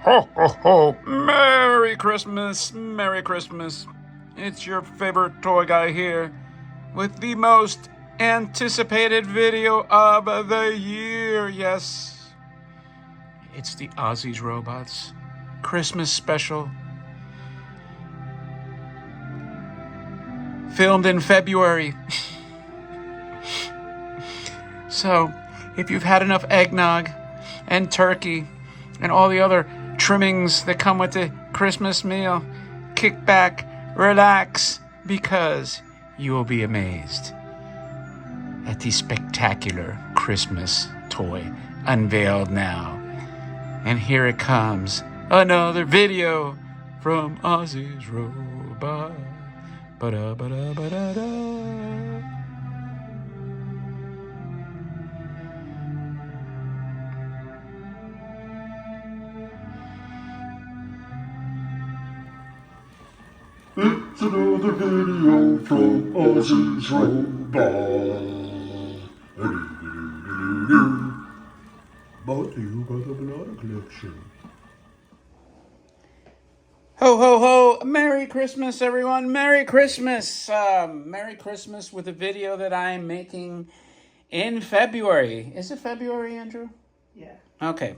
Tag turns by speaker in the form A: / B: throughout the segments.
A: Ho, ho, ho! Merry Christmas! Merry Christmas! It's your favorite toy guy here with the most anticipated video of the year. Yes, it's the Ozzy's Robots Christmas special. Filmed in February. So, if you've had enough eggnog and turkey and all the other trimmings that come with the Christmas meal, kick back, relax, because you will be amazed at the spectacular Christmas toy unveiled now. And here it comes, another video from Ozzy's Robot. Ba-da-ba-da-ba-da-da.
B: It's another video from Ozzy's Robot. Brought to you by the Banana Collection.
A: Ho, ho, ho. Merry Christmas, everyone. Merry Christmas. Merry Christmas with a video that I'm making in February. Is it February, Andrew?
C: Yeah.
A: Okay.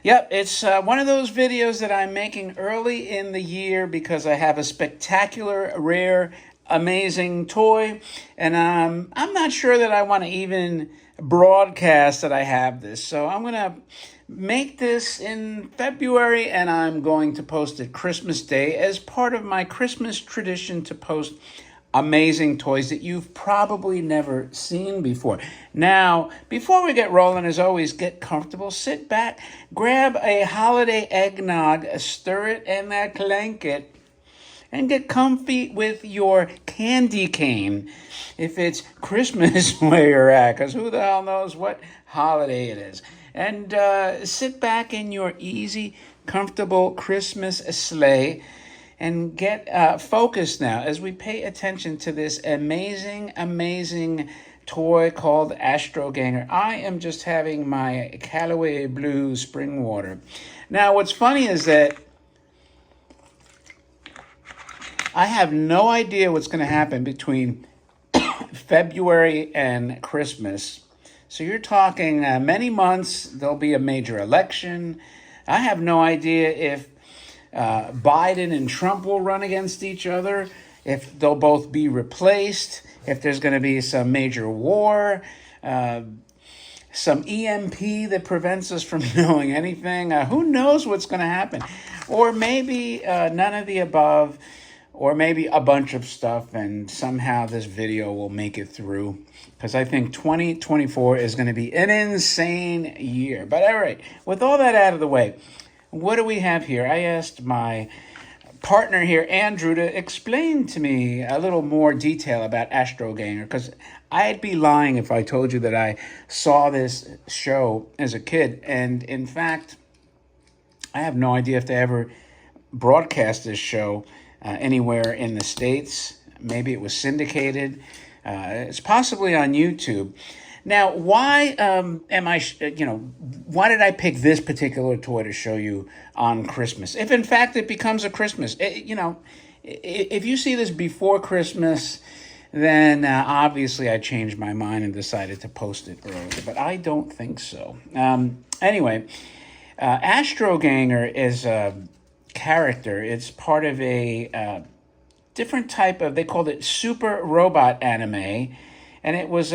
A: Yep, it's one of those videos that I'm making early in the year because I have a spectacular, rare, amazing toy. And I'm not sure that I want to even broadcast that I have this. So I'm going to make this in February, and I'm going to post it Christmas Day as part of my Christmas tradition to post amazing toys that you've probably never seen before. Now, before we get rolling, as always, get comfortable, sit back, grab a holiday eggnog, stir it and clank it, and get comfy with your candy cane if it's Christmas where you're at, because who the hell knows what holiday it is. And sit back in your easy, comfortable Christmas sleigh and get focused now as we pay attention to this amazing, amazing toy called Astroganger. I am just having my Callaway Blue spring water. Now, what's funny is that I have no idea what's going to happen between February and Christmas. So you're talking many months. There'll be a major election. I have no idea if Biden and Trump will run against each other, if they'll both be replaced, if there's going to be some major war, some EMP that prevents us from knowing anything. Who knows what's going to happen? Or maybe none of the above, or maybe a bunch of stuff, and somehow this video will make it through, because I think 2024 is going to be an insane year. But all right, with all that out of the way, what do we have here? I asked my partner here, Andrew, to explain to me a little more detail about Astroganger, because I'd be lying if I told you that I saw this show as a kid. And in fact, I have no idea if they ever broadcast this show anywhere in the States. Maybe it was syndicated. It's possibly on YouTube. Now, why why did I pick this particular toy to show you on Christmas? If in fact it becomes a Christmas, if you see this before Christmas, then obviously I changed my mind and decided to post it earlier, but I don't think so. Anyway, Astroganger is a character. It's part of a different type of, they called it super robot anime, and it was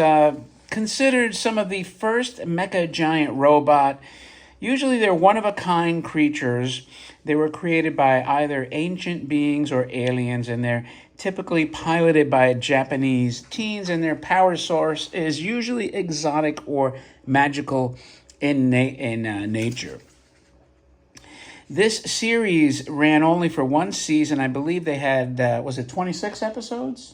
A: considered some of the first mecha giant robot. Usually they're one-of-a-kind creatures. They were created by either ancient beings or aliens, and they're typically piloted by Japanese teens, and their power source is usually exotic or magical in nature. This series ran only for one season. I believe they had, was it 26 episodes?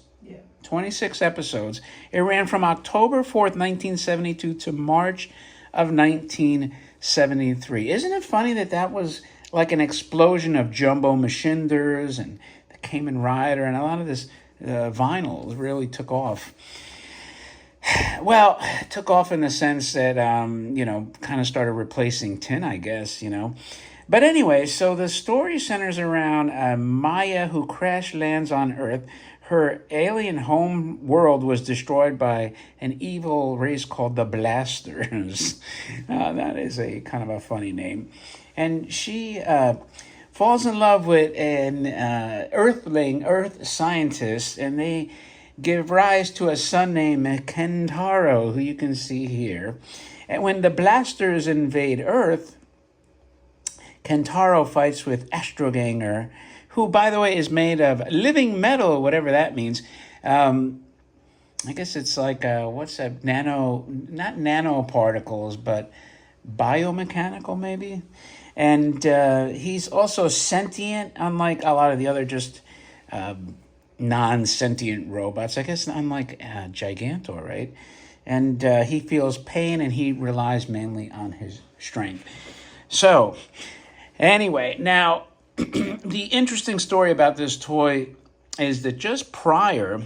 A: 26 episodes. It ran from October 4th, 1972 to March of 1973. Isn't it funny that that was like an explosion of jumbo machinders and the Kamen Rider, and a lot of this vinyl really took off. Well, took off in the sense that, kind of started replacing tin, I guess, But anyway, so the story centers around Maya who crash lands on Earth. Her alien home world was destroyed by an evil race called the Blasters. That is a kind of a funny name. And she falls in love with an Earth scientist, and they give rise to a son named Kentaro, who you can see here. And when the Blasters invade Earth, Kentaro fights with Astroganger, who, by the way, is made of living metal, whatever that means. I guess it's like, what's that, not nanoparticles, but biomechanical, maybe? And he's also sentient, unlike a lot of the other just non-sentient robots. I guess unlike Gigantor, right? And he feels pain, and he relies mainly on his strength. So, anyway, now, the interesting story about this toy is that just prior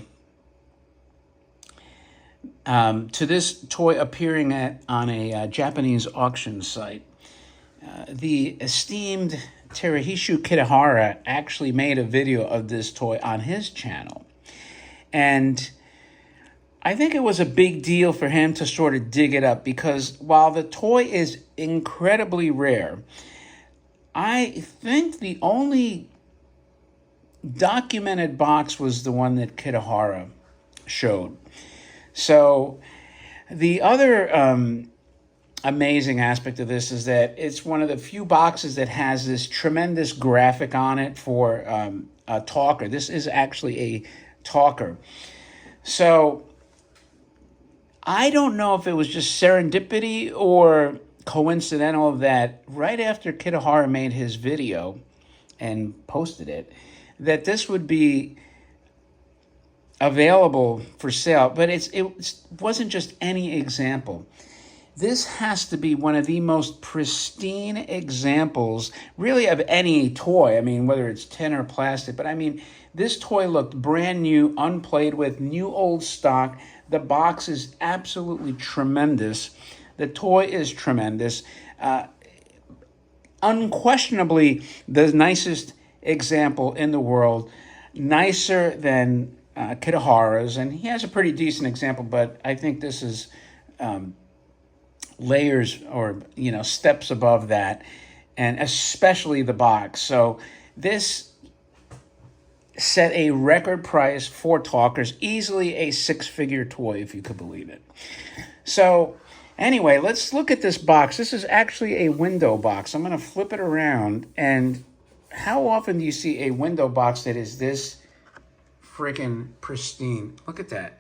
A: to this toy appearing on a Japanese auction site, the esteemed Teruhisa Kitahara actually made a video of this toy on his channel. And I think it was a big deal for him to sort of dig it up, because while the toy is incredibly rare, I think the only documented box was the one that Kitahara showed. So the other amazing aspect of this is that it's one of the few boxes that has this tremendous graphic on it for a talker. This is actually a talker. So I don't know if it was just serendipity or coincidental that right after Kitahara made his video and posted it, that this would be available for sale. But it wasn't just any example. This has to be one of the most pristine examples, really, of any toy. I mean, whether it's tin or plastic. But I mean, this toy looked brand new, unplayed with, new old stock. The box is absolutely tremendous. The toy is tremendous. Unquestionably, the nicest example in the world. Nicer than Kitahara's. And he has a pretty decent example, but I think this is layers or steps above that, and especially the box. So this set a record price for talkers, easily a six-figure toy, if you could believe it. So anyway, let's look at this box. This is actually a window box. I'm going to flip it around, and how often do you see a window box that is this freaking pristine? Look at that.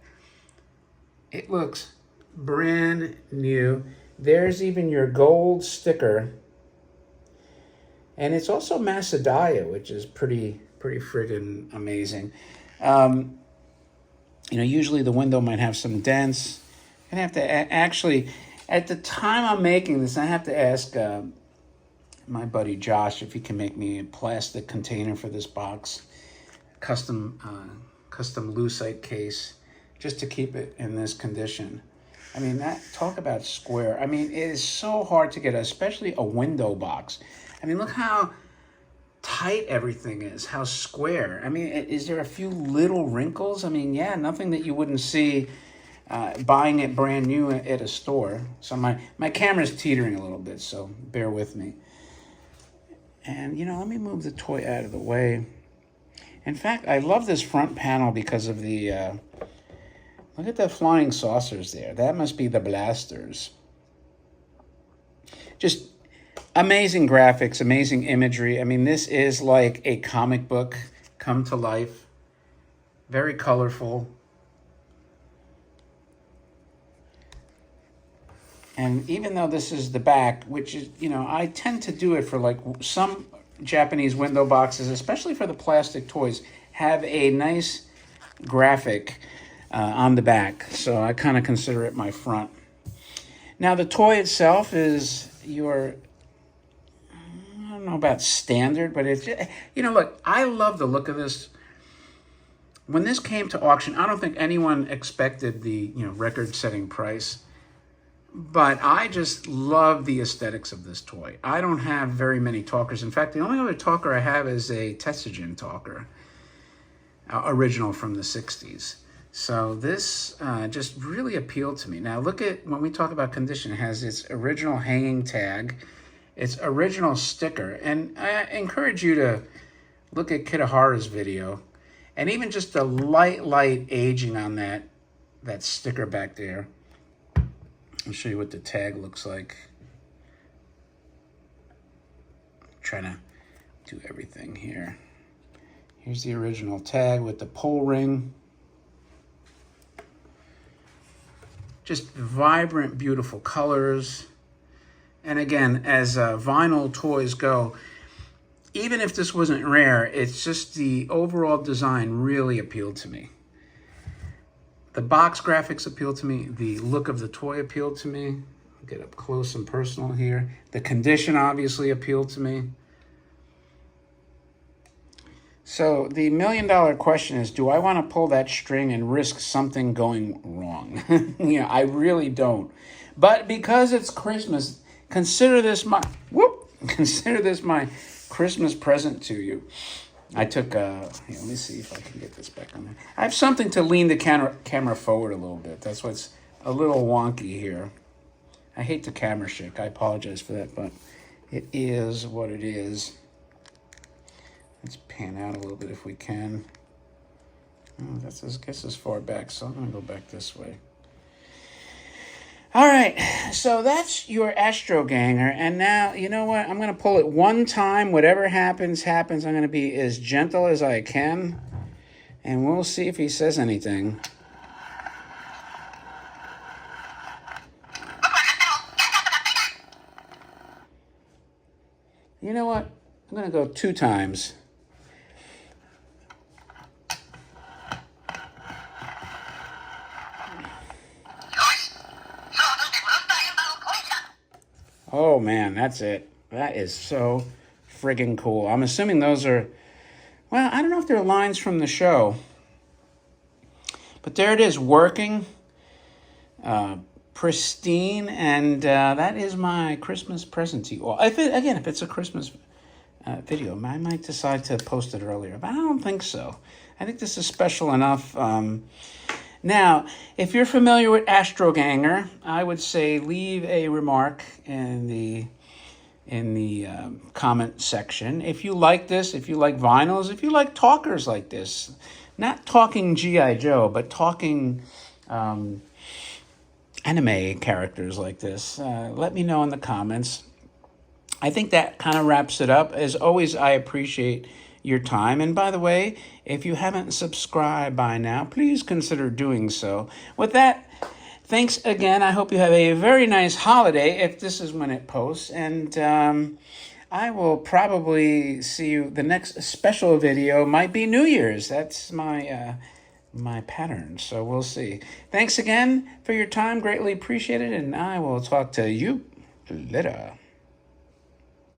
A: It looks brand new. There's even your gold sticker. And it's also Masudaya, which is pretty friggin' amazing. Usually the window might have some dents. I'm going to have to actually, at the time I'm making this, I have to ask my buddy Josh if he can make me a plastic container for this box. Custom lucite case, just to keep it in this condition. I mean, talk about square. I mean, it is so hard to get, especially a window box. I mean, look how tight everything is, how square. I mean, is there a few little wrinkles? I mean, yeah, nothing that you wouldn't see buying it brand new at a store. So my camera's teetering a little bit, so bear with me. And, let me move the toy out of the way. In fact, I love this front panel because of the... look at the flying saucers there. That must be the Blasters. Just amazing graphics, amazing imagery. I mean, this is like a comic book come to life. Very colorful. And even though this is the back, which is, I tend to do it for like some Japanese window boxes, especially for the plastic toys, have a nice graphic on the back, so I kind of consider it my front. Now, the toy itself is I don't know about standard, but it's, look, I love the look of this. When this came to auction, I don't think anyone expected the, record-setting price. But I just love the aesthetics of this toy. I don't have very many talkers. In fact, the only other talker I have is a Tessogen talker, original from the 60s. So this just really appealed to me. Now look at, when we talk about condition, it has its original hanging tag, its original sticker. And I encourage you to look at Kitahara's video. And even just the light aging on that sticker back there. I'll show you what the tag looks like. I'm trying to do everything here. Here's the original tag with the pull ring. Just vibrant, beautiful colors. And again, as vinyl toys go, even if this wasn't rare, it's just the overall design really appealed to me. The box graphics appealed to me. The look of the toy appealed to me. I'll get up close and personal here. The condition obviously appealed to me. So the $1 million question is, do I want to pull that string and risk something going wrong? I really don't. But because it's Christmas, consider this my Christmas present to you. I took, here, let me see if I can get this back on there. I have something to lean the camera forward a little bit. That's what's a little wonky here. I hate the camera shake. I apologize for that, but it is what it is. Let's pan out a little bit if we can. Oh, that's, I guess, as far back, so I'm going to go back this way. All right, so that's your Astroganger, and now, you know what? I'm going to pull it one time. Whatever happens, happens. I'm going to be as gentle as I can, and we'll see if he says anything. You know what? I'm going to go 2 times. Oh man, that's it. That is so friggin' cool. I'm assuming those are, well, I don't know if they're lines from the show. But there it is, working, pristine, and that is my Christmas present to you all. If it's a Christmas video, I might decide to post it earlier, but I don't think so. I think this is special enough. Now, if you're familiar with Astroganger, I would say leave a remark in the comment section. If you like this, if you like vinyls, if you like talkers like this, not talking G.I. Joe, but talking anime characters like this, let me know in the comments. I think that kind of wraps it up. As always, I appreciate your time. And by the way, if you haven't subscribed by now, please consider doing so. With that, thanks again. I hope you have a very nice holiday if this is when it posts. And I will probably see you. The next special video might be New Year's. That's my pattern. So we'll see. Thanks again for your time. Greatly appreciated. And I will talk to you later.